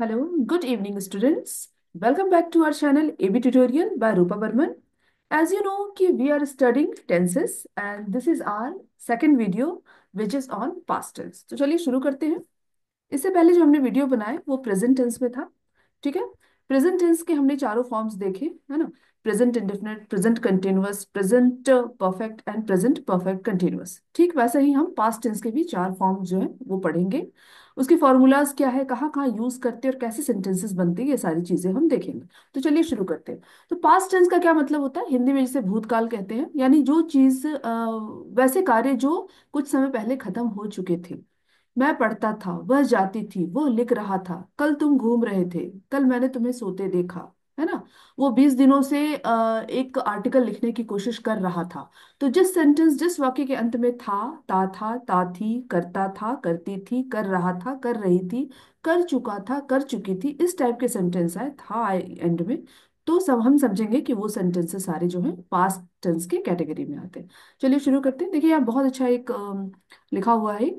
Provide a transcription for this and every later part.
Hello, good evening, students. Welcome back to our channel AB Tutorial by Rupa Burman. As you know, we are studying tenses and this is our second video which is on past tense. तो चलिए शुरू करते हैं। इससे पहले जो हमने video बनाए वो प्रेजेंट टेंस में था। ठीक है। प्रेजेंट टेंस के हमने चारों फॉर्म्स देखे, है ना। Present indefinite, present continuous, present perfect and present perfect continuous. ठीक वैसे ही हम पास्ट टेंस के भी चार फॉर्म जो है वो पढ़ेंगे। उसके फॉर्मूलाज क्या है, कहाँ कहाँ यूज करते हैं और कैसे सेंटेंसेस बनते हैं, ये सारी चीजें हम देखेंगे। तो चलिए शुरू करते हैं। तो पास्ट टेंस का क्या मतलब होता है, हिंदी में जिसे भूतकाल कहते हैं, यानी जो चीज वैसे कार्य जो कुछ समय पहले खत्म हो चुके थे। मैं पढ़ता था, वह जाती थी, वो लिख रहा था, कल तुम घूम रहे थे, कल मैंने तुम्हें सोते देखा, है ना। वो 20 दिनों से एक आर्टिकल लिखने की कोशिश कर रहा था। तो जिस सेंटेंस जिस वाक्य के अंत में था, ता थी, करता था, करती थी, कर रहा था, कर रही थी, कर चुका था, कर चुकी थी, इस टाइप के सेंटेंस आए था एंड में, तो सब हम समझेंगे कि वो सेंटेंसेस सारे जो हैं पास्ट टेंस के कैटेगरी में आते हैं। चलिए शुरू करते हैं। देखिए यहाँ बहुत अच्छा एक लिखा हुआ है।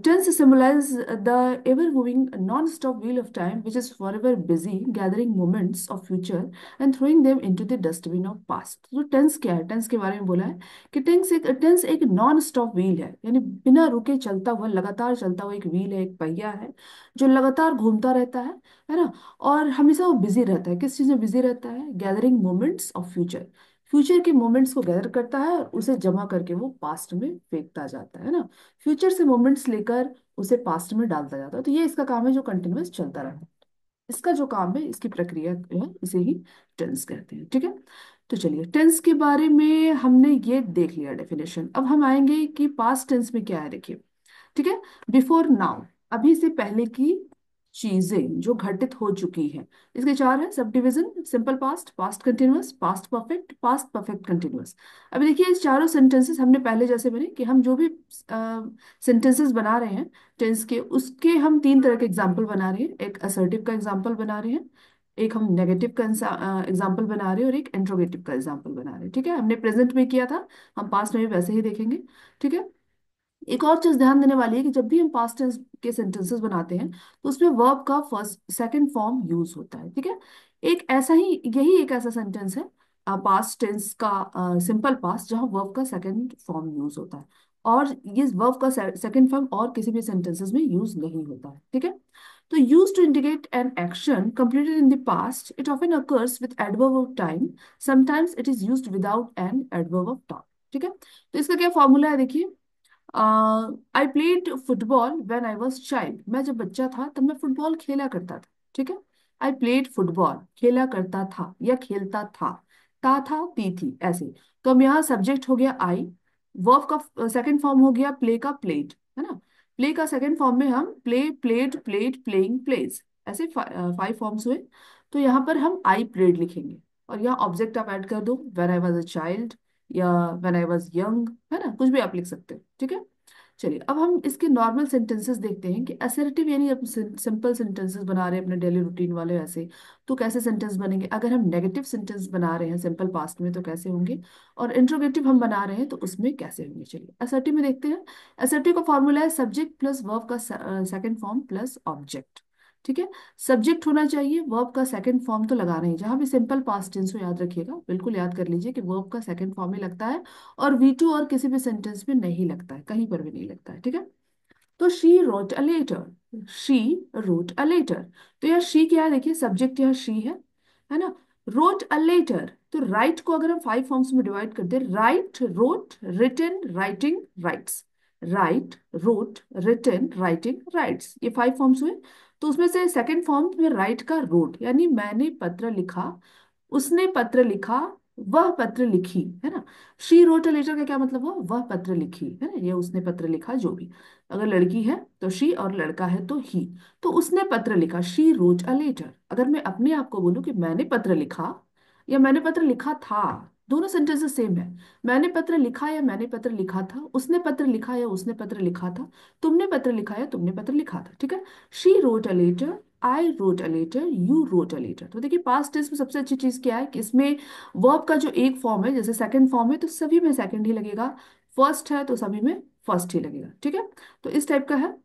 Tense symbolize the ever-moving, non-stop wheel of time, which is forever busy, gathering moments of future and throwing them into the dustbin of past. तो टेंस क्या है, टेंस के बारे में बोला है कि टेंस एक नॉन स्टॉप व्हील है, यानी बिना रुके चलता हुआ, लगातार चलता हुआ एक व्हील है, एक पहिया है जो लगातार घूमता रहता है ना। और हमेशा वो बिजी रहता है। किस चीज में बिजी रहता है? Gathering moments of future. Future के मोमेंट्स को गैदर करता है और उसे जमा करके वो पास्ट में फेंकता जाता है ना। फ्यूचर से मोमेंट्स लेकर उसे पास्ट में डालता जाता है। तो ये इसका काम है जो कंटिन्यूअस चलता रहता है। इसका जो काम है, इसकी प्रक्रिया जो है, इसे ही टेंस कहते हैं। ठीक है। तो चलिए, टेंस के बारे में हमने ये देख लिया डेफिनेशन। अब हम आएंगे कि पास्ट टेंस में क्या है। देखिए, ठीक है। बिफोर नाउ, अभी से पहले की चीजें जो घटित हो चुकी हैं। इसके चार है sub division: simple past, past continuous, past perfect continuous. अभी देखिए, इस चारों सेंटेंसेस हमने पहले जैसे बने कि हम जो भी सेंटेंसेस बना रहे हैं टेंस के, उसके हम तीन तरह के एग्जाम्पल बना रहे हैं। एक असर्टिव का एग्जाम्पल बना रहे हैं, एक हम नेगेटिव का एग्जाम्पल बना रहे हैं, और एक इंट्रोगेटिव का एग्जाम्पल बना रहे हैं। ठीक है। हमने प्रेजेंट में किया था, हम पास्ट में भी वैसे ही देखेंगे। ठीक है। एक और चीज ध्यान देने वाली है कि जब भी हम पास्ट टेंस के सेंटेंसेस बनाते हैं तो उसमें वर्ब का फर्स्ट सेकंड फॉर्म यूज होता है। ठीक है। एक ऐसा ही यही एक ऐसा सेंटेंस है पास्ट टेंस का, सिंपल पास्ट, जहाँ वर्ब का सेकंड फॉर्म यूज होता है। और ये वर्ब का सेकंड फॉर्म और किसी भी सेंटेंसेस में यूज नहीं होता है। ठीक है। तो use to indicate an action completed in the past, it often occurs with adverb of time. Sometimes it is used without an adverb of time. ठीक है। तो इसका क्या फॉर्मूला है, देखिए। I played football when I was child. मैं जब बच्चा था तब मैं फुटबॉल खेला करता था। ठीक है। आई प्लेड फुटबॉल, खेला करता था या खेलता था, था, ती थी, ऐसे। तो अब यहाँ सब्जेक्ट हो गया आई, वर्ब का सेकंड फॉर्म हो गया प्ले का प्लेड, है ना। प्ले का सेकंड फॉर्म में हम play, played, played, playing, plays, ऐसे फाइव फॉर्म्स हुए। तो यहाँ पर हम आई प्लेड लिखेंगे और यहाँ ऑब्जेक्ट आप ऐड कर दो, when I was a child या व्हेन आई वाज यंग, है ना, कुछ भी आप लिख सकते हो। ठीक है। चलिए, अब हम इसके नॉर्मल सेंटेंसेस देखते हैं कि असर्टिव, यानी अब सिंपल सेंटेंसेस बना रहे हैं अपने डेली रूटीन वाले ऐसे, तो कैसे सेंटेंस बनेंगे। अगर हम नेगेटिव सेंटेंस बना रहे हैं सिंपल पास्ट में तो कैसे होंगे, और इंट्रोगेटिव हम बना रहे हैं तो उसमें कैसे होंगे। चलिए असर्टिव में देखते हैं। असर्टिव का फॉर्मूला है सब्जेक्ट प्लस वर्ब का सेकंड फॉर्म प्लस ऑब्जेक्ट। ठीक है। सब्जेक्ट होना चाहिए, वर्ब का सेकंड फॉर्म तो लगाना ही, जहां भी सिंपल पास्ट टेंस हो याद रखिएगा, बिल्कुल याद कर लीजिए कि वर्ब का सेकंड फॉर्म ही लगता है, और वी टू और किसी भी सेंटेंस में नहीं लगता है, कहीं पर भी नहीं लगता है। ठीक है। तो she wrote a letter, she wrote a letter. तो यह शी क्या है, देखिए सब्जेक्ट यह शी है ना। रोट अ लेटर, तो राइट को अगर हम फाइव फॉर्म्स में डिवाइड कर दे, write, wrote, written, writing, writes. Write, wrote, written, writing, writes, ये फाइव फॉर्म्स हुए। तो उसमें से सेकंड फॉर्म में राइट का रोट, यानी मैंने पत्र लिखा, उसने पत्र लिखा, वह पत्र लिखी, है ना। शी रोट अ लेटर का क्या मतलब हुआ, वह पत्र लिखी, है ना, ये उसने पत्र लिखा, जो भी। अगर लड़की है तो शी और लड़का है तो ही। तो उसने पत्र लिखा, शी रोट अ लेटर। अगर मैं अपने आप को बोलूं कि मैंने पत्र लिखा या मैंने पत्र लिखा था, दोनों सेंटेंसेस सेम है। मैंने पत्र लिखा या मैंने पत्र लिखा था, उसने पत्र लिखा या उसने पत्र लिखा था, तुमने पत्र लिखा या तुमने पत्र लिखा था। ठीक है। She wrote a letter, I wrote a letter, you wrote a letter. तो देखिए पास्ट टेंस में सबसे अच्छी चीज क्या है कि इसमें वर्ब का जो एक फॉर्म है, जैसे सेकंड फॉर्म है तो सभी में सेकंड ही लगेगा, फर्स्ट है तो सभी में फर्स्ट ही लगेगा। ठीक है। तो इस टाइप का है।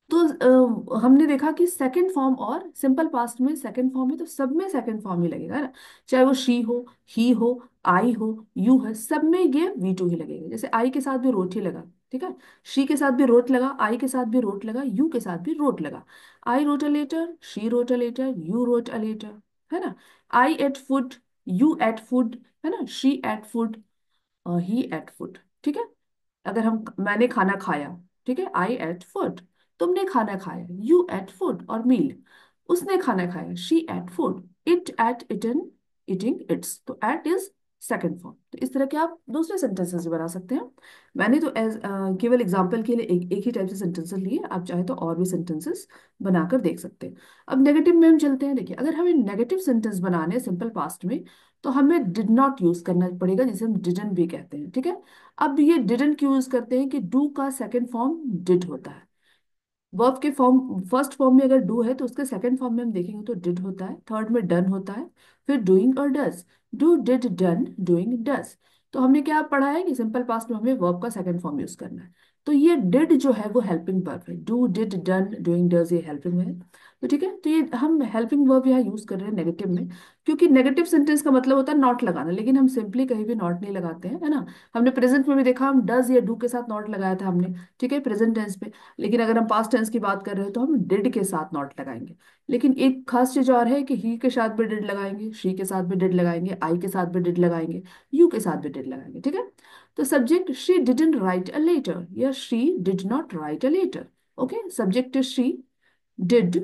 तो हमने देखा कि सेकंड फॉर्म और सिंपल पास्ट में सेकंड फॉर्म है, तो सब में सेकंड फॉर्म ही लगेगा, है ना। चाहे वो शी हो, ही हो, आई हो, यू है, सब में ये वी टू ही लगेगा। जैसे आई के साथ भी रोट ही लगा, ठीक है। शी के साथ भी रोट लगा, आई के साथ भी रोट लगा, यू के साथ भी रोट लगा। I wrote a letter, she wrote a letter, you wrote a letter, है ना। I ate food, you ate food, है ना। She ate food, he ate food, ठीक है। अगर हम मैंने खाना खाया, ठीक है, आई एट फूड। तुमने खाना खाया, यू एट फूड और मील। उसने खाना खाया, she ate food. Eat ate eaten, eating eats, तो एट इज सेकंड फॉर्म। तो इस तरह के आप दूसरे सेंटेंसेस भी बना सकते हैं। मैंने तो एज केवल एग्जाम्पल के लिए एक ही टाइप से सेंटेंसेस लिए, आप चाहे तो और भी सेंटेंसेस बनाकर देख सकते हैं। अब नेगेटिव में हम चलते हैं। देखिए, अगर हमें नेगेटिव सेंटेंस बनाने सिंपल पास्ट में, तो हमें डिड नॉट यूज करना पड़ेगा, जिसे हम डिडंट भी कहते हैं, ठीक है। अब ये डिडंट क्यों यूज करते हैं कि डू का सेकंड फॉर्म डिड होता है। वर्ब के फॉर्म फर्स्ट फॉर्म में अगर डू है तो उसके सेकंड फॉर्म में हम देखेंगे तो डिड होता है, थर्ड में डन होता है, फिर डूइंग और does. Do, did, done, doing, does. तो हमने क्या पढ़ा है कि सिंपल पास्ट में हमें वर्ब का सेकंड फॉर्म यूज करना है। तो ये डिड जो है वो हेल्पिंग वर्ब है। Do, did, done, doing, does, ये हेल्पिंग है। तो ठीक है, तो ये हम हेल्पिंग वर्ब यहाँ यूज कर रहे हैं नेगेटिव में, क्योंकि नेगेटिव सेंटेंस का मतलब होता है नॉट लगाना, लेकिन हम सिंपली कहीं भी नॉट नहीं लगाते हैं, है ना। हमने प्रेजेंट में भी देखा, हम डज या डू के साथ नॉट लगाया था हमने, ठीक है, प्रेजेंट टेंस पे। लेकिन अगर हम पास्ट टेंस की बात कर रहे हो तो हम डिड के साथ नॉट लगाएंगे। लेकिन एक खास चीज और है कि ही के साथ भी डिड लगाएंगे, शी के साथ भी डिड लगाएंगे, आई के साथ भी डिड लगाएंगे, यू के साथ भी डिड लगाएंगे, ठीक है। तो subject, she didn't write a letter या she did not write a letter. Okay, subject is she, did,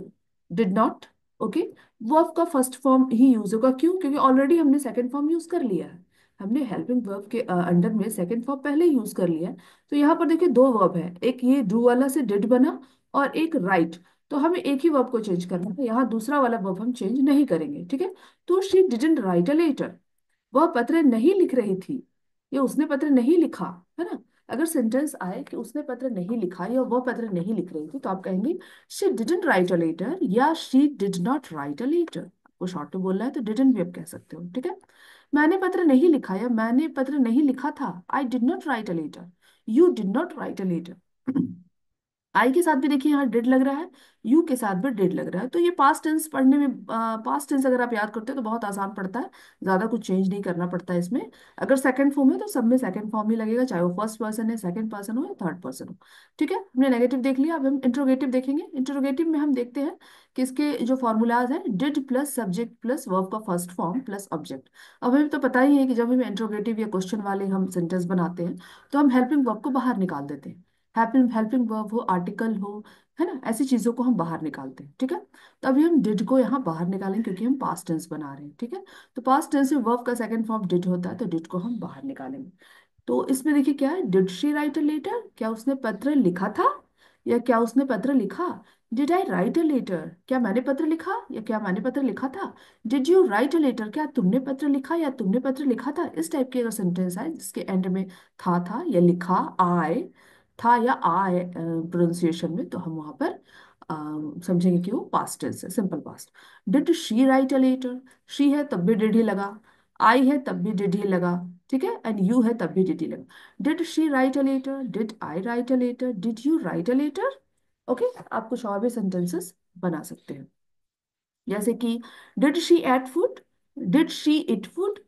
did not. Okay, verb का फर्स्ट फॉर्म ही यूज होगा, क्यों? क्योंकि ऑलरेडी हमने सेकंड फॉर्म यूज कर लिया है। हमने हेल्पिंग वर्ब के अंडर में सेकंड फॉर्म पहले यूज कर लिया है। तो यहाँ पर देखिए दो वर्ब है, एक ये डू वाला से डिड बना, और एक राइट। तो हमें एक ही वर्ब को चेंज करना है, यहाँ दूसरा वाला वर्ब हम चेंज नहीं करेंगे, ठीक है। तो she didn't write a letter, वह पत्र नहीं लिख रही थी, या उसने पत्र नहीं लिखा, है ना। अगर सेंटेंस आए कि उसने पत्र नहीं लिखा या वह पत्र नहीं लिख रही थी, तो आप कहेंगे she didn't write a letter या she did not write a letter. आपको शॉर्ट में बोलना है तो डिडंट भी आप कह सकते हो, ठीक है। मैंने पत्र नहीं लिखा या मैंने पत्र नहीं लिखा था, I did not write a letter, you did not write a letter. I के साथ भी देखिए यहाँ डिड लग रहा है, यू के साथ भी डिड लग रहा है। तो ये पास्ट टेंस पढ़ने में, पास्ट टेंस अगर आप याद करते हो तो बहुत आसान पड़ता है, ज्यादा कुछ चेंज नहीं करना पड़ता है इसमें। अगर सेकंड फॉर्म है तो सब में सेकंड फॉर्म ही लगेगा, चाहे वो फर्स्ट पर्सन है, सेकंड पर्सन हो या थर्ड पर्सन हो, ठीक है। हमने नेगेटिव देख लिया, अब हम इंट्रोगेटिव देखेंगे। इंट्रोगेटिव में हम देखते हैं कि इसके जो फॉर्मूलाज हैं, did plus subject plus verb का फर्स्ट फॉर्म प्लस ऑब्जेक्ट। अब हमें तो पता ही है कि जब हम इंट्रोगेटिव या क्वेश्चन वाले हम सेंटेंस बनाते हैं, तो हम हेल्पिंग वर्ब को बाहर निकाल देते हैं। हेल्पिंग हेल्पिंग वर्ब हो, आर्टिकल हो, है ना, ऐसी चीजों को हम बाहर निकालते हैं, ठीक है। तो अभी हम डिड को यहाँ बाहर निकालेंगे क्योंकि हम पास्ट टेंस बना रहे हैं, ठीक है। तो पास्ट टेंस में वर्ब का सेकंड फॉर्म डिड होता है, तो डिड को हम बाहर निकालेंगे। तो इसमें देखिए क्या है, did she write a letter, क्या उसने पत्र लिखा था या क्या उसने पत्र लिखा। Did I write a letter, क्या मैंने पत्र लिखा या क्या मैंने पत्र लिखा था। Did you write a letter, क्या तुमने पत्र लिखा या तुमने पत्र लिखा था। इस टाइप के अगर सेंटेंस है जिसके एंड में था या लिखा, आए, था या आए प्रोनाउंसिएशन में, तो हम वहां पर समझेंगे कि वो पास्ट टेंस है, simple past. Did she write a letter, she है तब भी डिड ही लगा, आई है तब भी डिड ही लगा, ठीक है, एंड यू है तब भी डिड ही लगा। Did she write a letter, did I write a letter, did you write a letter. Okay, आप कुछ और भी सेंटेंसेस बना सकते हैं, जैसे कि did she ate food, did she eat food,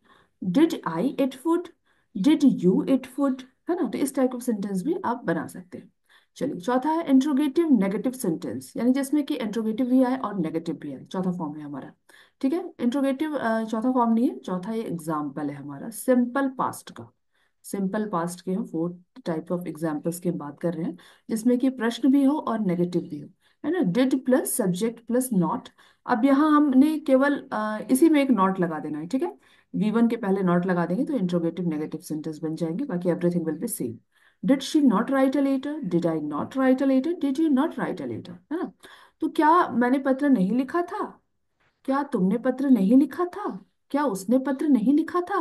did I eat food, did you eat food, है ना। तो इस टाइप ऑफ सेंटेंस भी आप बना सकते हैं। चलिए, चौथा है इंट्रोगेटिव नेगेटिव सेंटेंस, यानी जिसमें कि इंट्रोगेटिव भी आए और नेगेटिव भी आए, चौथा फॉर्म है हमारा, ठीक है। इंट्रोगेटिव चौथा फॉर्म नहीं है, चौथा ये एग्जाम्पल है हमारा सिंपल पास्ट का। सिंपल पास्ट के हम 4 टाइप ऑफ एग्जाम्पल्स की हम बात कर रहे हैं, जिसमें कि प्रश्न भी हो और नेगेटिव भी हो, है ना। Did plus subject plus not. अब यहाँ हमने केवल इसी में एक नॉट लगा देना है, ठीक है। वी1 के पहले नॉट लगा देंगे तो इंट्रोगेटिव नेगेटिव सेंटेंस बन जाएंगे, बाकी everything will be same. Did she not write a letter, did I not write a letter, did you not write a letter, है ना। तो क्या मैंने पत्र नहीं लिखा था, क्या तुमने पत्र नहीं लिखा था, क्या उसने पत्र नहीं लिखा था,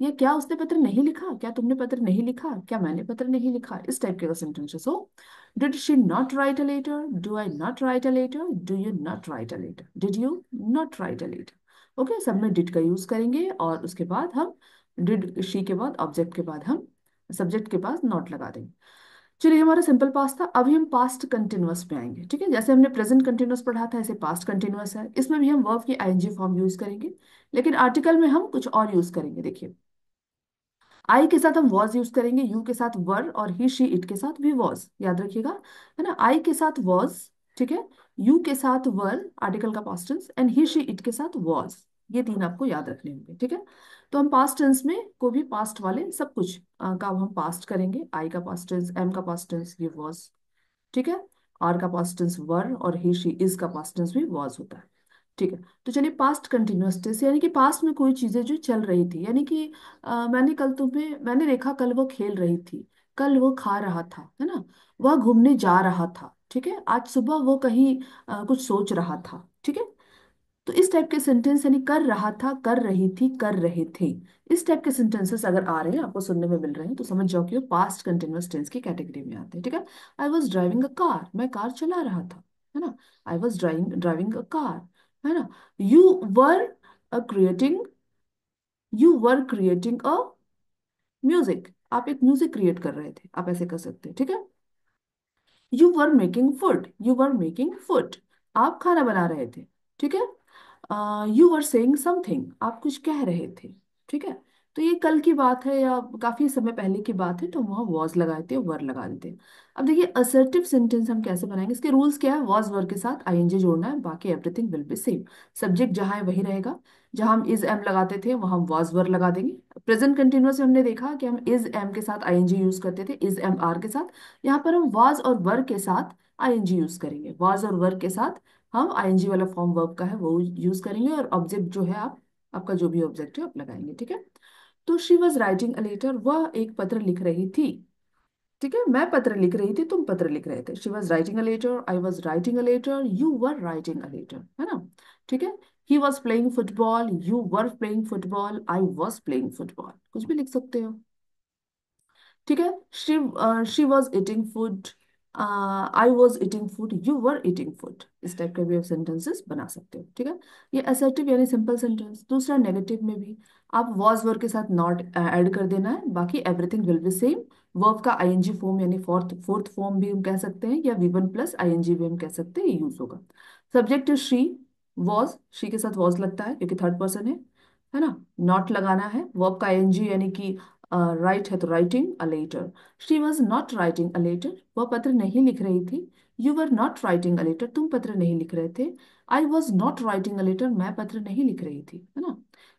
या क्या उसने पत्र नहीं लिखा, क्या तुमने पत्र नहीं लिखा, क्या मैंने पत्र नहीं लिखा। इस टाइप के सेंटेंसेस हो। Did she not write a letter, do I not write a letter, do you not write a letter, did you not write a letter. Okay, सब में डिड का यूज करेंगे और उसके बाद हम डिड शी के बाद ऑब्जेक्ट के बाद हम सब्जेक्ट के पास नॉट लगा देंगे। चलिए, हमारा सिंपल पास्ट था, अभी हम पास्ट कंटिन्यूअस पे आएंगे। ठीक है, जैसे हमने प्रेजेंट कंटिन्यूअस पढ़ा था ऐसे पास्ट कंटिन्यूअस है, इसमें भी हम वर्ब की आईएनजी फॉर्म यूज करेंगे, लेकिन आर्टिकल में हम कुछ और यूज करेंगे। देखिए, आई के साथ हम वॉज यूज करेंगे, यू के साथ वर, और ही शी इट के साथ भी वॉज, याद रखिएगा, है ना। आई के साथ वॉज, ठीक है, यू के साथ वर आर्टिकल का past tense, and he she it के साथ वॉज, ये तीन आपको याद रखने होंगे। ठीक है, तो हम पास्ट टेंस में को भी पास्ट वाले सब कुछ का हम पास्ट करेंगे। आई का पास्ट टेंस, एम का पास्ट टेंस ये वॉज, ठीक है, आर का पास्ट टेंस वर, और ही शी इज का पास्ट टेंस भी वॉज होता है। ठीक है, तो चलिए, पास्ट कंटिन्यूअस टेंस यानी कि पास्ट में कोई चीजें जो चल रही थी, यानी कि मैंने देखा कल वो खेल रही थी, कल वो खा रहा था, है ना, वह घूमने जा रहा था, ठीक है, आज सुबह वो कहीं कुछ सोच रहा था। ठीक है, तो इस टाइप के सेंटेंस, यानी कर रहा था, कर रही थी, कर रहे थे, इस टाइप के सेंटेंसेस अगर आ रहे हैं, आपको सुनने में मिल रहे हैं, तो समझ जाओ कि वो पास्ट कंटिन्यूअस टेंस की कैटेगरी में आते हैं। ठीक है, I was driving a car, मैं कार चला रहा था, है ना, I was driving driving a car, है ना। You were creating you were creating a music, आप एक म्यूजिक क्रिएट कर रहे थे, आप ऐसे कर सकते हैं। ठीक है, यू वर मेकिंग फूड, आप खाना बना रहे थे। ठीक है, यू वर सेइंग समथिंग, आप कुछ कह रहे थे। ठीक है, तो ये कल की बात है या काफी समय पहले की बात है, तो वहाँ वॉज लगाए थे, वर लगा देते। अब देखिए, असर्टिव सेंटेंस हम कैसे बनाएंगे, इसके रूल्स क्या है, वॉज वर के साथ आईएनजी जोड़ना है, बाकी everything will be same. Subject जहाँ है वही रहेगा, जहाँ हम इज एम लगाते थे वहाँ हम वॉज वर लगा देंगे। प्रेजेंट कंटिन्यूअस में हमने देखा कि हम इज एम के साथ आईएनजी यूज करते थे, इज एम आर के साथ, यहाँ पर हम वाज और वर के साथ आईएनजी यूज करेंगे। वाज और वर के साथ हम आईएनजी वाला फॉर्म वर्ब का है वो यूज करेंगे, और ऑब्जेक्ट जो है आप आपका जो भी ऑब्जेक्ट है आप लगाएंगे। ठीक है, तो she was writing a letter, वह एक पत्र लिख रही थी। ठीक है, मैं पत्र लिख रही थी, तुम पत्र लिख रहे थे। She was writing a letter, I was writing a letter, you were writing a letter, है ना। ठीक है, he was playing football, you were playing football, I was playing football, कुछ भी लिख सकते हो। ठीक है, she was eating food, I was eating food, you were eating food, इस टाइप के भी आप सेंटेंसेस बना सकते हो। ठीक है, ये असर्टिव यानी सिंपल सेंटेंस। दूसरा, नेगेटिव में भी आप वॉज वर्ब के साथ नॉट ऐड कर देना है, बाकी everything will be same. Verb का आईएनजी फॉर्म यानी फोर्थ फोर्थ फॉर्म भी हम कह सकते हैं, या वी वन प्लस आईएनजी भी हम कह सकते हैं, ये यूज होगा। सब्जेक्ट शी, वॉज, शी के साथ वॉज लगता है क्योंकि थर्ड पर्सन है ना। नॉट लगाना है, वर्ब का आईएनजी यानी कि राइट है तो writing a letter, she was not writing a letter, वह पत्र नहीं लिख रही थी। You were not writing a letter, तुम पत्र नहीं लिख रहे थे। I was not writing a letter, मैं पत्र नहीं लिख रही थी, है ना।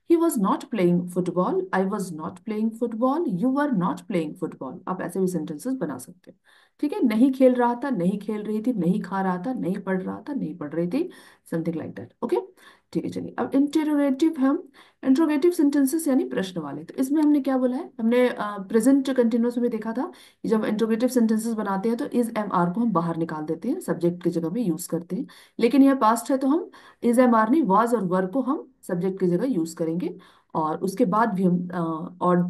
He was not playing football, I was not playing football, you were not playing football, आप ऐसे भी सेंटेंसेस बना सकते हो। ठीक है, नहीं खेल रहा था, नहीं खेल रही थी, नहीं खा रहा था, नहीं पढ़ रहा था, नहीं पढ़ रही थी, समथिंग लाइक दैट। ओके, ठीक है, चलिए, अब इंटेरोगेटिव हम इंट्रोगेटिव सेंटेंसेस यानी प्रश्न वाले, तो इसमें हमने क्या बोला है, हमने प्रेजेंट कंटिन्यूअस में देखा था कि जब इंट्रोगेटिव सेंटेंसेस बनाते हैं तो इज एम आर को हम बाहर निकाल देते हैं, सब्जेक्ट की जगह में यूज करते हैं। लेकिन यह पास्ट है तो हम इज एम आर नहीं, वाज और वर को हम सब्जेक्ट की जगह यूज करेंगे, और उसके बाद भी हम और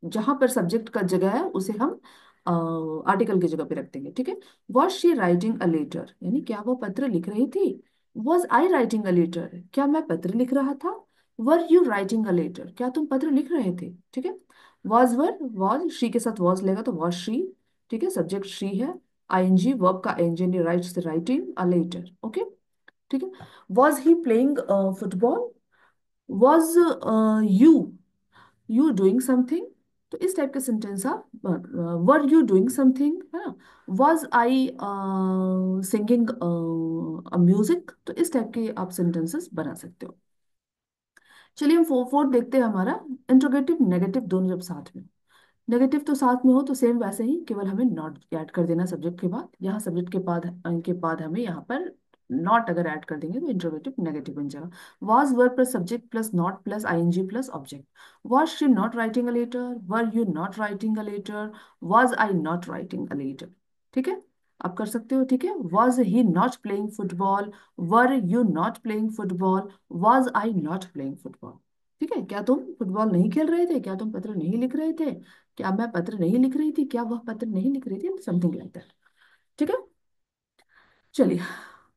जहां पर सब्जेक्ट का जगह है उसे हम आर्टिकल की जगह पे रख देंगे। ठीक है, was she writing a letter, यानी क्या वो पत्र लिख रही थी। Was I writing a letter, क्या मैं पत्र लिख रहा था। Were you writing a letter, क्या तुम पत्र लिख रहे थे। ठीक है, वॉज वर, वॉज शी के साथ वॉज लेगा तो वॉज शी, ठीक है, सब्जेक्ट शी है, आईएनजी वर्ब का आईएनजी राइट से राइटिंग अ लेटर। ओके, ठीक है, was he playing football, was you you doing something, तो इस टाइप के सेंटेंस आप, वर यू डूइंग समथिंग, है ना, was I singing a music, तो इस टाइप के आप सेंटेंसेस बना सकते हो। चलिए, हम फोर्थ देखते हैं हमारा, इंट्रोगेटिव नेगेटिव दोनों जब साथ में। नेगेटिव तो साथ में हो तो सेम वैसे ही, केवल हमें नॉट ऐड कर देना सब्जेक्ट के बाद, यहाँ सब्जेक्ट के बाद हमें यहाँ पर नॉट अगर ऐड कर देंगे तो इंट्रोगेटिव नेगेटिव बन जाएगा। Was verb plus subject plus not plus ING plus object. Was she not writing a letter, were you not writing a letter, was I not writing a letter. ठीक है, आप कर सकते हो। ठीक है, was he not playing football, were you not playing football, was I not playing football. ठीक है, क्या तुम फुटबॉल नहीं खेल रहे थे, क्या तुम पत्र नहीं लिख रहे थे, क्या मैं पत्र नहीं लिख रही थी, क्या वह पत्र नहीं लिख रही थी, समथिंग लाइक दैट। ठीक है, चलिए,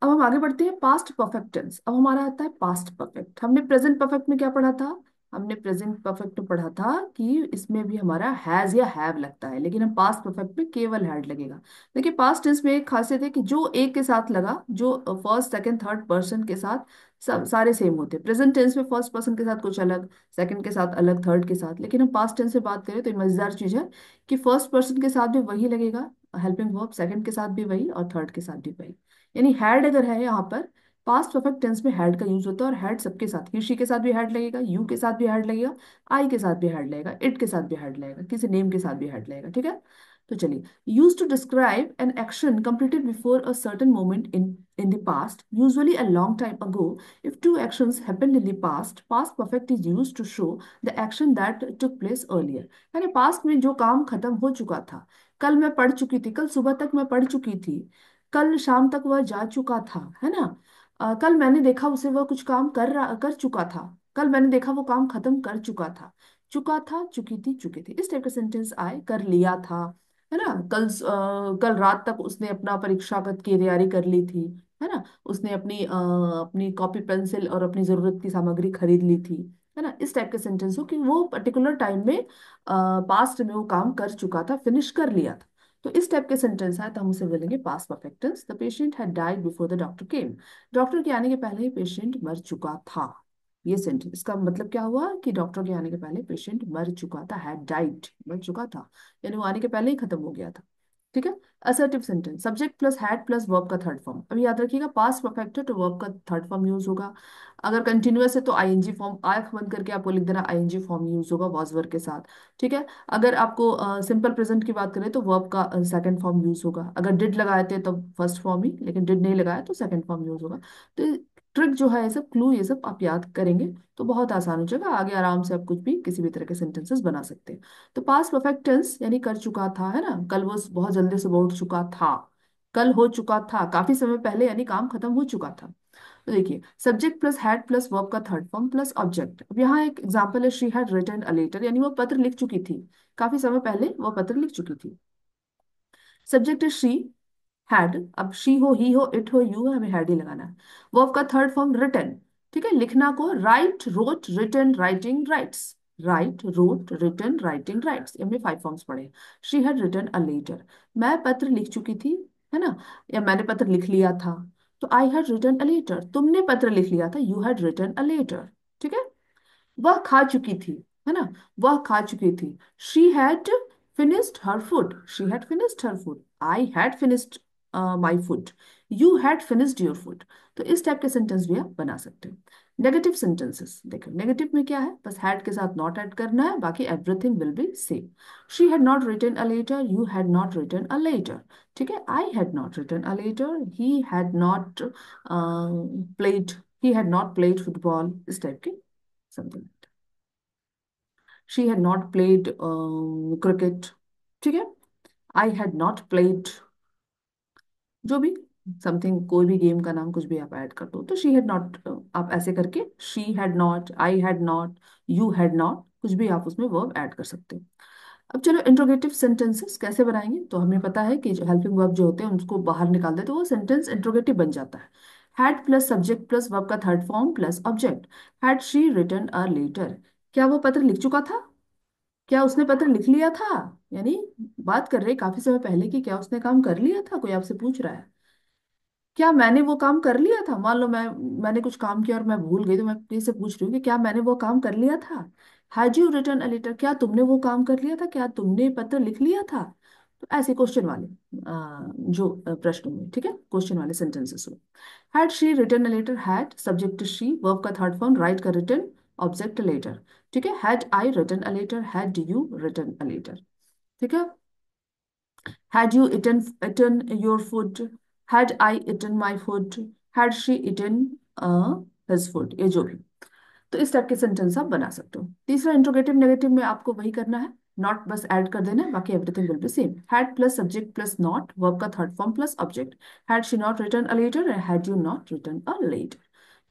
अब हम आगे बढ़ते हैं, पास्ट परफेक्ट टेंस। अब हमारा आता है पास्ट परफेक्ट। हमने प्रेजेंट परफेक्ट में क्या पढ़ा था, हमने प्रेजेंट परफेक्ट में पढ़ा था कि इसमें भी हमारा हैज या हैव लगता है, लेकिन हम पास्ट परफेक्ट में केवल हैड लगेगा। देखिए पास्ट टेंस में एक खासियत है कि जो एक के साथ लगा, जो फर्स्ट सेकंड थर्ड पर्सन के साथ सब सारे सेम होते हैं। प्रेजेंट टेंस में फर्स्ट पर्सन के साथ कुछ अलग, सेकंड के साथ अलग, थर्ड के साथ। लेकिन हम पास्ट टेंस से बात करें तो ये मजेदार चीज है कि फर्स्ट पर्सन के साथ भी वही लगेगा हेल्पिंग वर्ब, सेकंड के साथ भी वही और थर्ड के साथ भी वही। यानी हैड अगर है यहाँ पर, पास्ट परफेक्ट टेंस में हैड का यूज होता है। और हैड सबके साथ, ही शी के साथ भी हैड लगेगा, यू के साथ भी हैड लगेगा, आई के साथ भी हैड लगेगा, इट के साथ भी हैड लगेगा, किसी नेम के साथ भी हैड लगेगा। ठीक है, तो चलिए, use to describe an action completed before a certain moment in the past, usually a long time ago. If two actions happened in the past, past perfect is used to show the action that took place earlier. यानी past में जो काम खत्म हो चुका था, कल मैं पढ़ चुकी थी, कल सुबह तक मैं पढ़ चुकी थी, कल शाम तक वह जा चुका था, है ना। कल मैंने देखा उसे, वह कुछ काम कर चुका था, कल मैंने देखा वो काम खत्म कर चुका था, चुकी थी, चुके थे। इस टाइप का सेंटेंस आए, कर लिया था, है ना। कल रात तक उसने अपना परीक्षागत की तैयारी कर ली थी, है ना। उसने अपनी कॉपी पेंसिल और अपनी जरूरत की सामग्री खरीद ली थी, है ना। इस टाइप के सेंटेंस हो कि वो पर्टिकुलर टाइम में पास्ट में वो काम कर चुका था, फिनिश कर लिया था। तो इस टाइप के सेंटेंस है तो हम उसे बोलेंगे past perfect tense. The patient had died before the doctor came. Doctor के आने के पहले ही पेशेंट मर चुका था। ये सेंटेंस, इसका मतलब क्या हुआ कि डॉक्टर के आने के पहले पेशेंट मर चुका था, हैड डाइड, मर चुका था, यानी वो आने के पहले ही खत्म हो गया था। ठीक है। Assertive sentence, subject plus had plus verb का थर्ड फॉर्म। अभी याद रखिएगा, पास्ट परफेक्ट है तो वर्ब का थर्ड फॉर्म यूज होगा। अगर कंटिन्यूअस है तो आईएनजी फॉर्म, आंख बंद करके आपको लिख देना आईएनजी फॉर्म यूज होगा वॉज वर्ब के साथ। ठीक है। अगर आपको सिंपल प्रेजेंट की बात करें तो वर्ब का सेकंड फॉर्म यूज होगा। अगर डिड लगाए थे तो फर्स्ट फॉर्म ही, लेकिन डिड नहीं लगाया तो सेकंड फॉर्म यूज होगा। तो ट्रिक जो है, ये सब क्लू, ये सब आप याद करेंगे तो बहुत आसान हो जाएगा, आगे आराम से आप कुछ भी किसी भी तरह के सेंटेंसेस बना सकते हैं। तो पास्ट परफेक्ट टेंस यानी कर चुका था, है ना। कल वो बहुत जल्दी से बोल चुका था, कल हो चुका था, काफी समय पहले, यानी काम खत्म हो चुका था। तो देखिए, subject plus had plus verb का थर्ड फॉर्म प्लस ऑब्जेक्ट। अब यहाँ एक एग्जांपल है, she had written a letter, यानी वो पत्र लिख चुकी थी, काफी समय पहले वो पत्र लिख चुकी थी। सब्जेक्ट है शी हैड, अब शी हो, ही हो, इट हो, यू है, हमें हैड ही लगाना है। वर्ब का थर्ड फॉर्म रिटन, ठीक है, लिखना को write, wrote, written, writing, writes. Write, wrote, written, writing, writes, हमने फाइव फॉर्म्स पढ़े। She had written a letter, मैं पत्र लिख चुकी थी, है ना, या मैंने पत्र लिख लिया था। तो I had written a letter, तुमने पत्र लिख लिया था, you had written a letter. ठीक है। वह खा चुकी थी, है ना, वह खा चुकी थी। She had finished her food, she had finished her food. I had finished my food, you had finished your food. तो इस टाइप के सेंटेंस भी आप बना सकते हो। नेगेटिव सेंटेंसेस देखो, नेगेटिव में क्या है, बस हैड के साथ नॉट ऐड करना है, बाकी everything will be same. She had not written a letter, you had not written a letter. ठीक है। I had not written a letter, he had not played, he had not played football, इस type के something. She had not played cricket. ठीक है। I had not played, जो भी something, कोई भी गेम का नाम कुछ भी आप ऐड कर दो, तो शी हैड नॉट, आप ऐसे करके she had not, I had not, you had not, कुछ भी आप उसमें वर्ब ऐड कर सकते हो। अब चलो, इंट्रोगेटिव सेंटेंसेस कैसे बनाएंगे, तो हमें पता है कि जो हेल्पिंग वर्ब जो होते हैं उसको बाहर निकाल दे तो वो सेंटेंस इंट्रोगेटिव बन जाता है। Had plus subject plus verb का third form plus object. Had she written a letter, क्या वो पत्र लिख चुका था, क्या उसने पत्र लिख लिया था, यानी बात कर रहे हैं काफी समय पहले की, क्या उसने काम कर लिया था, कोई आपसे पूछ रहा है। क्या मैंने वो काम कर लिया था, मान लो मैंने कुछ काम किया और मैं भूल गई, तो मैं किसी से पूछ रही हूँ कि क्या मैंने वो काम कर लिया था। Has you written a letter, क्या तुमने वो काम कर लिया था, क्या तुमने पत्र लिख लिया था। तो ऐसे क्वेश्चन वाले जो प्रश्न में, ठीक है, क्वेश्चन वाले सेंटेंसेस हो। Had she written a letter, had subject she, verb का थर्ड फॉर्म, राइट का रिटन, ऑब्जेक्ट लेटर। ठीक है। Had I written a letter, had you written a letter. ठीक है। Had you eaten your food? Had I eaten my food? Had she eaten his food? ये जो भी, तो इस टाइप के सेंटेंस आप बना सकते हो। तीसरा, इंट्रोगेटिव नेगेटिव में आपको वही करना है, नॉट बस ऐड कर देना है, बाकी everything will be same. Had plus subject plus not, verb का third form plus object. Had she not written a letter, had you not written a letter.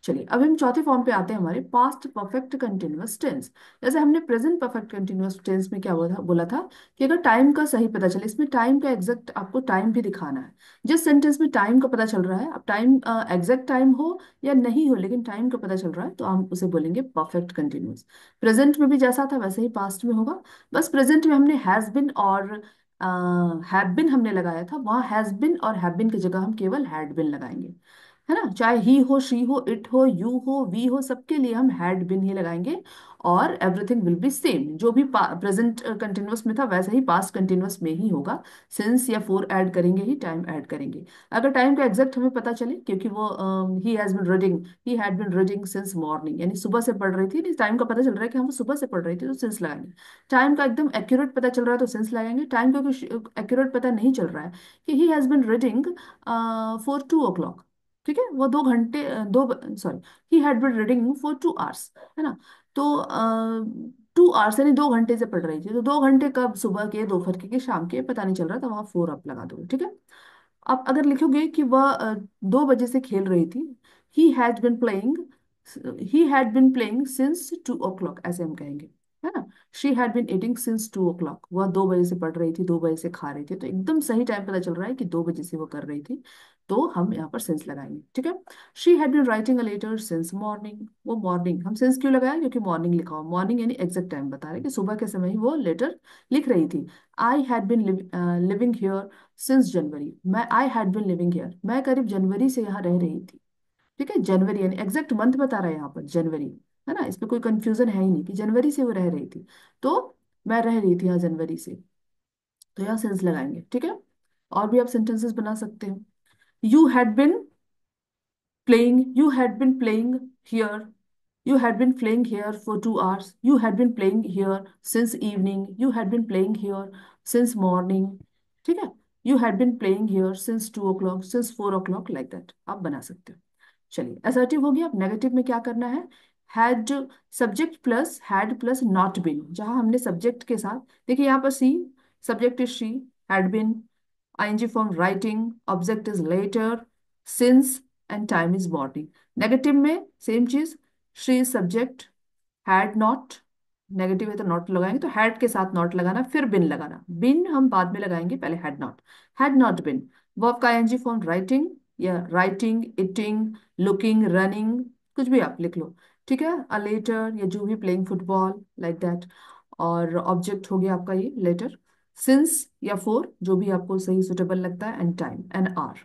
चलिए अब हम चौथे फॉर्म पे आते हैं, हमारे पास्ट परफेक्ट कंटिन्यूअस टेंस। जैसे हमने प्रेजेंट परफेक्ट कंटिन्यूअस टेंस में क्या बोला था कि अगर टाइम का सही पता चले, इसमें टाइम का एग्जैक्ट आपको टाइम भी दिखाना है। जिस सेंटेंस में टाइम का पता चल रहा है, अब टाइम एग्जैक्ट टाइम हो या नहीं हो, लेकिन टाइम का पता चल रहा है, तो हम उसे बोलेंगे परफेक्ट कंटिन्यूअस। प्रेजेंट में भी जैसा था वैसे ही पास्ट में होगा, बस प्रेजेंट में हमने हैज बिन और हैव बिन हमने लगाया था, वहाँ हैज बिन और हैव बिन की जगह हम केवल हैड बिन लगाएंगे, है ना। चाहे ही हो, शी हो, इट हो, यू हो, वी हो, सबके लिए हम हैड बिन ही लगाएंगे, और एवरीथिंग विल बी सेम। जो भी प्रेजेंट कंटिन्यूअस में था वैसे ही पास्ट कंटिन्यूअस में ही होगा। सिंस या फोर ऐड करेंगे ही, टाइम ऐड करेंगे। अगर टाइम का एग्जैक्ट हमें पता चले, क्योंकि वो ही has been reading, he had been reading since morning, यानी सुबह से पढ़ रही थी, नहीं टाइम का पता चल रहा है कि हम सुबह से पढ़ रही थी, तो सिंस लगाएंगे। टाइम का एकदम एक्यूरेट पता चल रहा है तो सिंस लगाएंगे। टाइम का कुछ एक्यूरेट पता नहीं चल रहा है कि he has been reading for 2 o'clock, ठीक है, वो 2 घंटे, sorry, he had been reading for 2 hours, है ना। तो 2 आवर्स यानी 2 घंटे से पढ़ रही थी, तो 2 घंटे कब, सुबह के, दोपहर के, शाम के, पता नहीं चल रहा था, वहां फोर आप लगा दोगे, ठीक है। अब अगर लिखोगे कि वह 2 बजे से खेल रही थी, he had been playing, he had been playing since 2 o'clock, ऐसे हम कहेंगे, है ना। She had bin eating since 2 o'clock, वह 2 बजे से पढ़ रही थी, 2 बजे से खा रही थी, तो एकदम सही टाइम पता चल रहा है कि 2 बजे से वो कर रही थी, तो हम यहाँ पर सिंस लगाएंगे, ठीक है। She had been writing a letter since morning, वो मॉर्निंग हम सिंस क्यों लगाया, क्योंकि मॉर्निंग लिखा हो, मॉर्निंग यानी एग्जैक्ट टाइम बता रहे हैं कि सुबह के समय ही वो लेटर लिख रही थी। I had been living here since January, मैं I had been living here, मैं करीब जनवरी से यहाँ रह रही थी, ठीक है। जनवरी यानी एग्जैक्ट मंथ बता रहा है यहाँ पर, जनवरी, है ना, इस पे कोई कंफ्यूजन है ही नहीं कि जनवरी से वो रह रही थी, तो मैं रह रही थी यहाँ जनवरी से, तो यहाँ सेंस लगाएंगे, ठीक है। और भी आप सेंटेंसेस बना सकते हो। You had been playing, you had been playing here, you had been playing here for 2 hours, you had been playing here since evening, you had been playing here since morning, ठीक है। You had been playing here since 2 o'clock, since 4 o'clock, like that आप बना सकते हो। चलिए assertive हो गया। अब नेगेटिव में क्या करना है, had subject plus had plus not been, जहां हमने सब्जेक्ट के साथ, देखिए यहाँ पर see, subject is she, had been, ing form writing, object is later, since, and time is body। Negative में सेम चीज, she is subject, had not, negative है तो नॉट लगाएंगे, तो हैड के साथ नॉट लगाना, फिर बिन लगाना, बिन हम बाद में लगाएंगे, पहले हैड नॉट बिन। वर्ब का ing फॉर्म राइटिंग, या राइटिंग, इटिंग, लुकिंग, रनिंग, कुछ भी आप लिख लो, ठीक है। अ लेटर, या जो भी, प्लेइंग फुटबॉल, लाइक दैट। और ऑब्जेक्ट हो गया आपका ये लेटर, सिंस या फोर, जो भी आपको सही सुटेबल लगता है, एंड टाइम एंड आवर,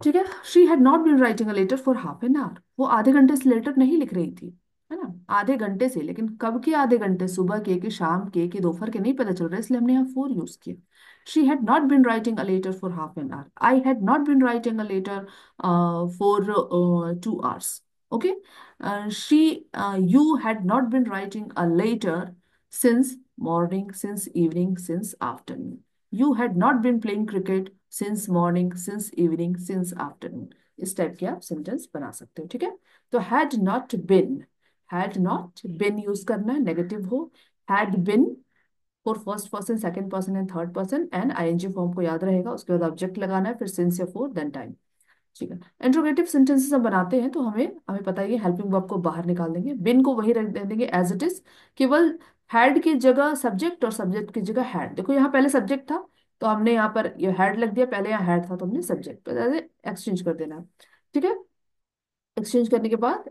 ठीक है। She had not been writing a letter for half an hour, वो आधे घंटे से लेटर नहीं लिख रही थी, है ना, आधे घंटे से, लेकिन कब के आधे घंटे, सुबह के, कि शाम के, कि दोपहर के, नहीं पता चल रहा, इसलिए हमने यहाँ फोर यूज किया। She had not been writing a letter for half an hour, I had not been writing a letter for 2 hours, okay. She you had not been writing a letter since morning, since evening, since afternoon. You had not been playing cricket since morning, since evening, since afternoon. इस type के आप sentence बना सकते हो, ठीक है। तो had not been use करना है, नेगेटिव हो, had been for first person, second person and third person, and ING form को याद रहेगा, उसके बाद ऑब्जेक्ट लगाना है, फिर सिंस या फोर, देन टाइम, ठीक है। इंट्रोगेटिव सेंटेंसेस हम बनाते हैं तो हमें हमें पता है, हेल्पिंग वर्ब को बाहर निकाल देंगे, बिन को वही रख देंगे एज इट इज, केवल हैड की जगह सब्जेक्ट और सब्जेक्ट की जगह हैड। देखो यहाँ पहले सब्जेक्ट था, तो हमने यहाँ पर ये हैड लग दिया, पहले यहाँ हैड था तो हमने सब्जेक्ट पर एक्सचेंज कर देना, ठीक है। एक्सचेंज करने के बाद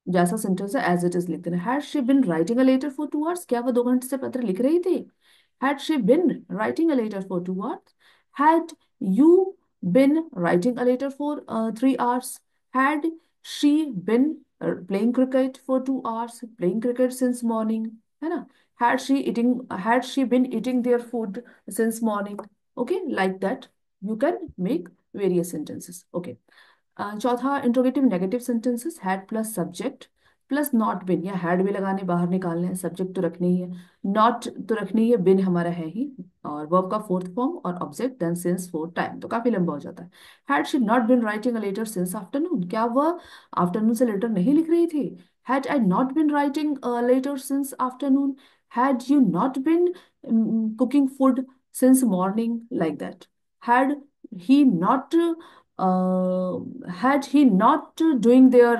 जैसा सेंटेंस है एज इट इज लिख देना। Had she been writing a letter for 2 hours, क्या वो 2 घंटे से पत्र लिख रही थी। Had she been writing a letter for 2 hours, had you been writing a letter for 3 hours, had she been playing cricket for 2 hours, playing cricket since morning, है ना। Had she been eating their food since morning, okay, like that you can make various sentences, okay. चौथा interrogative negative sentences, had plus subject plus not been, या had भी लगाने बाहर निकालने हैं, subject तो रखनी ही है, नॉट तो रखनी ही है, बिन हमारा है ही, और वर्ब का फोर्थ फॉर्म और object, then since, for, time, तो काफी लंबा हो जाता है। Had she not been writing a letter since afternoon, क्या वह आफ्टरनून से लेटर नहीं लिख रही थी। Had I not been writing letter since afternoon, had you not been cooking food since morning, like that. Had he not had he not doing their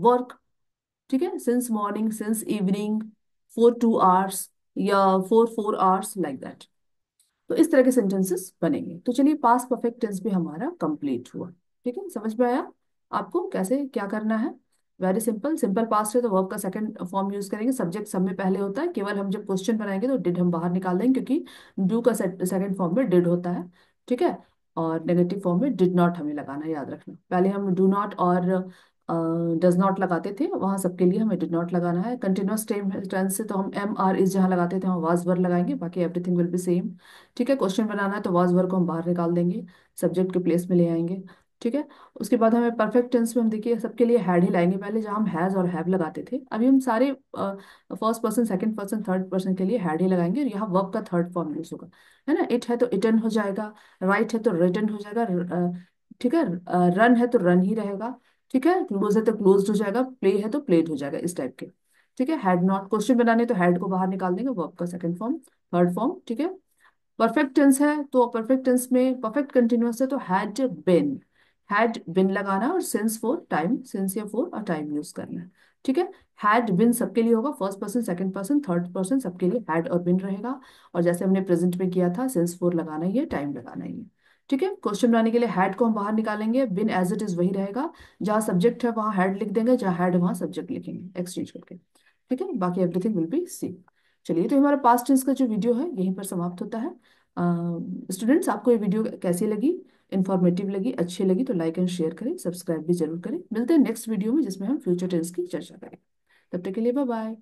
work, ठीक है, since morning, since evening, for 2 hours या for 4 hours, like that. तो इस तरह के sentences बनेंगे। तो चलिए, पास्ट परफेक्ट टेंस भी हमारा कंप्लीट हुआ। ठीक है, समझ में आया आपको कैसे क्या करना है? Very simple. सिंपल पास्ट है तो वर्ब का सेकंड फॉर्म यूज करेंगे, सब्जेक्ट सब में पहले होता है, केवल हम जब क्वेश्चन बनाएंगे तो डिड हम बाहर निकाल देंगे, क्योंकि डू का सेकंड फॉर्म में डिड होता है। ठीक है, और नेगेटिव फॉर्म में डिड नॉट हमें लगाना है, याद रखना। पहले हम डू नॉट और डज नॉट लगाते थे, वहां सबके लिए हमें डिड नॉट लगाना है। कंटिन्यूअस टेंस से तो हम एम आर इज जहाँ लगाते थे वहाँ वाज वर लगाएंगे, बाकी एवरीथिंग विल बी सेम। ठीक है, क्वेश्चन बनाना है तो वाज वर को हम बाहर निकाल देंगे, सब्जेक्ट के प्लेस में ले आएंगे। ठीक है, उसके बाद हमें परफेक्ट टेंस में हम देखिए सबके लिए हैड ही लाएंगे, पहले जहाँ हम हैज और हैव लगाते थे, अभी हम सारे first person, second person, third person के लिए हैड ही लगाएंगे, और यहाँ वर्ब का थर्ड फॉर्म यूज होगा। है ना, इट है तो इटन हो जाएगा, राइट है तो रिटन हो जाएगा, ठीक है, रन है तो रन ही रहेगा। ठीक है, क्लोज है तो क्लोज हो जाएगा, प्ले है तो प्लेड हो जाएगा, इस टाइप के। ठीक है, हैड नॉट क्वेश्चन बनाने तो हैड को बाहर निकाल देंगे, वर्ब का सेकंड फॉर्म, थर्ड फॉर्म। ठीक है, परफेक्ट टेंस है तो परफेक्ट टेंस में परफेक्ट कंटिन्यूअस है तो हैड बिन लगाना, और सिंस फॉर टाइम, सिंस या फॉर और टाइम यूज करना है। ठीक है, हैड बिन सबके लिए होगा, first person, second person, third person सबके लिए हैड और बिन रहेगा, और जैसे हमने प्रेजेंट में किया था, सिंस फॉर लगाना ही है, टाइम लगाना ही है। ठीक है, क्वेश्चन बनाने के लिए हैड को हम बाहर निकालेंगे, बिन एज इट इज वही रहेगा, जहाँ सब्जेक्ट है वहाँ हैड लिख देंगे, जहाँ हैड वहाँ सब्जेक्ट लिखेंगे, एक्सचेंज करके। ठीक है, बाकी एवरीथिंग विल बी सेम। चलिए, तो हमारा पास्ट टेंस का जो वीडियो है यहीं पर समाप्त होता है। स्टूडेंट्स, आपको ये वीडियो कैसी लगी? इन्फॉर्मेटिव लगी, अच्छी लगी तो लाइक एंड शेयर करें, सब्सक्राइब भी जरूर करें। मिलते हैं नेक्स्ट वीडियो में जिसमें हम फ्यूचर टेंस की चर्चा करें। तब तक के लिए बाय बाय।